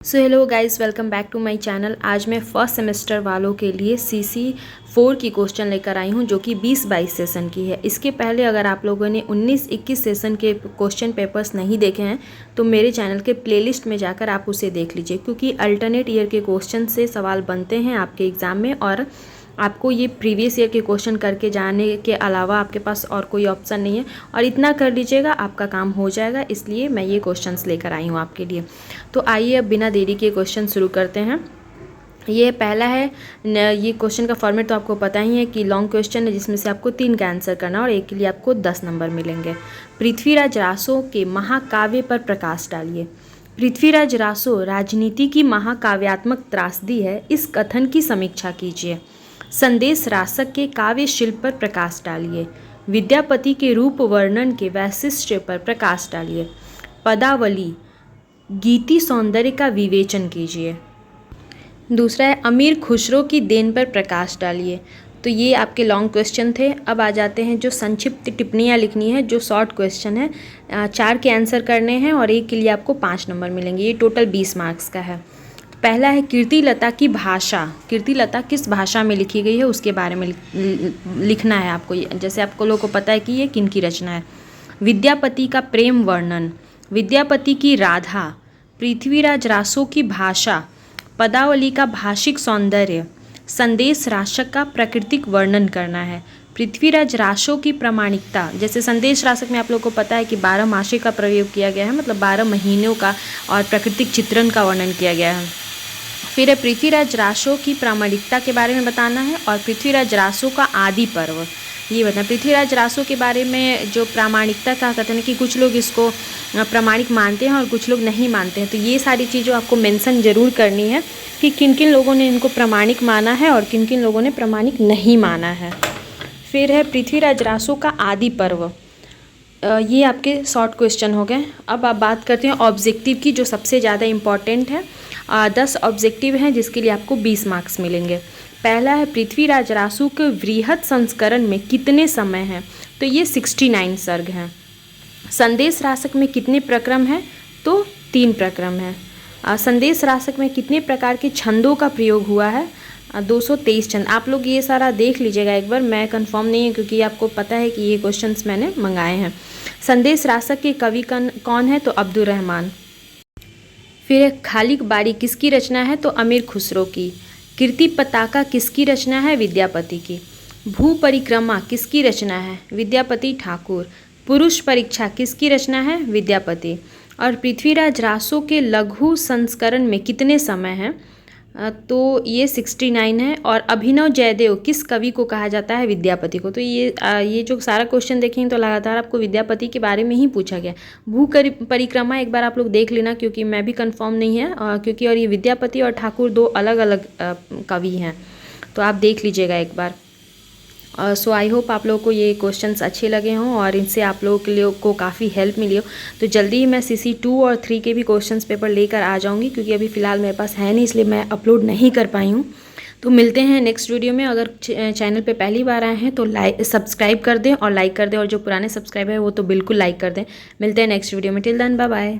So hello guys, welcome back to my channel. आज मैं first semester वालों के लिए CC4 की क्वेश्चन लेकर आई हूं जो कि 20-22 सेशन की है। इसके पहले अगर आप लोगों ने 19-21 सेशन के क्वेश्चन पेपर्स नहीं देखे हैं तो मेरे चैनल के प्लेलिस्ट में जाकर आप उसे देख लीजिए, क्योंकि अल्टरनेट ईयर के क्वेश्चन से सवाल बनते हैं आपके एग्ज़ाम में और आपको ये प्रीवियस ईयर के क्वेश्चन करके जाने के अलावा आपके पास और कोई ऑप्शन नहीं है। और इतना कर लीजिएगा, आपका काम हो जाएगा। इसलिए मैं ये क्वेश्चंस लेकर आई हूँ आपके लिए। तो आइए अब बिना देरी के क्वेश्चन शुरू करते हैं। ये पहला है, ये क्वेश्चन का फॉर्मेट तो आपको पता ही है कि लॉन्ग क्वेश्चन है जिसमें से आपको 3 का आंसर करना और एक के लिए आपको 10 नंबर मिलेंगे। पृथ्वीराज रासो के महाकाव्य पर प्रकाश डालिए। पृथ्वीराज रासो राजनीति की महाकाव्यात्मक त्रासदी है, इस कथन की समीक्षा कीजिए। संदेश रासक के काव्य शिल्प पर प्रकाश डालिए। विद्यापति के रूप वर्णन के वैशिष्ट्य पर प्रकाश डालिए। पदावली गीति सौंदर्य का विवेचन कीजिए। दूसरा है, अमीर खुसरो की देन पर प्रकाश डालिए। तो ये आपके लॉन्ग क्वेश्चन थे। अब आ जाते हैं जो संक्षिप्त टिप्पणियाँ लिखनी है, जो शॉर्ट क्वेश्चन है। 4 के आंसर करने हैं और एक के लिए आपको 5 नंबर मिलेंगे। ये टोटल 20 मार्क्स का है। पहला है, कीर्तिलता की भाषा। कीर्तिलता किस भाषा में लिखी गई है उसके बारे में लिखना है आपको। जैसे आपको लोगों को पता है कि ये किन की रचना है। विद्यापति का प्रेम वर्णन, विद्यापति की राधा, पृथ्वीराज रासो की भाषा, पदावली का भाषिक सौंदर्य, संदेश रासक का प्राकृतिक वर्णन करना है। पृथ्वीराज रासो की प्रामाणिकता, जैसे संदेश रासक में आप लोगों को पता है कि 12 मासे का प्रयोग किया गया है, मतलब 12 महीनों का, और प्राकृतिक चित्रण का वर्णन किया गया है। फिर है, पृथ्वीराज रासो की प्रामाणिकता के बारे में बताना है और पृथ्वीराज रासो का आदि पर्व ये बताना। पृथ्वीराज रासो के बारे में जो प्रामाणिकता का कथन है कि कुछ लोग इसको प्रामाणिक मानते हैं और कुछ लोग नहीं मानते हैं, तो ये सारी चीज़ें आपको मेंशन ज़रूर करनी है कि किन किन लोगों ने इनको प्रामाणिक माना है और किन किन लोगों ने प्रामाणिक नहीं माना है। फिर है, पृथ्वीराज रासो का आदि पर्व। ये आपके शॉर्ट क्वेश्चन हो गए। अब आप बात करते हैं ऑब्जेक्टिव की, जो सबसे ज़्यादा इम्पॉर्टेंट है। 10 ऑब्जेक्टिव हैं जिसके लिए आपको 20 मार्क्स मिलेंगे। पहला है, पृथ्वीराज रासो के वृहद संस्करण में कितने समय हैं? तो ये 69 सर्ग हैं। संदेश रासक में कितने प्रक्रम हैं? तो 3 प्रक्रम हैं। संदेश रासक में कितने प्रकार के छंदों का प्रयोग हुआ है? 223 छंद। आप लोग ये सारा देख लीजिएगा एक बार, मैं कंफर्म नहीं हूँ क्योंकि आपको पता है कि ये क्वेश्चंस मैंने मंगाए हैं। संदेश रासक के कवि कौन है? तो अब्दुल रहमान। फिर खालिक बारी किसकी रचना है? तो अमीर खुसरो की। कीर्ति पताका किसकी रचना है? विद्यापति की। भू परिक्रमा किसकी रचना है? विद्यापति ठाकुर। पुरुष परीक्षा किसकी रचना है? विद्यापति। और पृथ्वीराज रासो के लघु संस्करण में कितने समय हैं? तो ये 69 है। और अभिनव जयदेव किस कवि को कहा जाता है? विद्यापति को। तो ये जो सारा क्वेश्चन देखेंगे तो लगातार आपको विद्यापति के बारे में ही पूछा गया। भू परिक्रमा एक बार आप लोग देख लेना, क्योंकि मैं भी कंफर्म नहीं है, क्योंकि और ये विद्यापति और ठाकुर 2 अलग अलग कवि हैं, तो आप देख लीजिएगा एक बार। सो आई होप आप लोगों को ये क्वेश्चंस अच्छे लगे हों और इनसे आप लोगों के लिए को काफ़ी हेल्प मिली हो। तो जल्दी ही मैं CC2 और 3 के भी क्वेश्चंस पेपर लेकर आ जाऊंगी, क्योंकि अभी फ़िलहाल मेरे पास है नहीं, इसलिए मैं अपलोड नहीं कर पाई हूँ। तो मिलते हैं नेक्स्ट वीडियो में। अगर चैनल पे पहली बार आए हैं तो सब्सक्राइब कर दें और लाइक कर दें, और जो पुराने सब्सक्राइबर है वो तो बिल्कुल लाइक कर दें। मिलते हैं नेक्स्ट वीडियो में। Till then bye bye.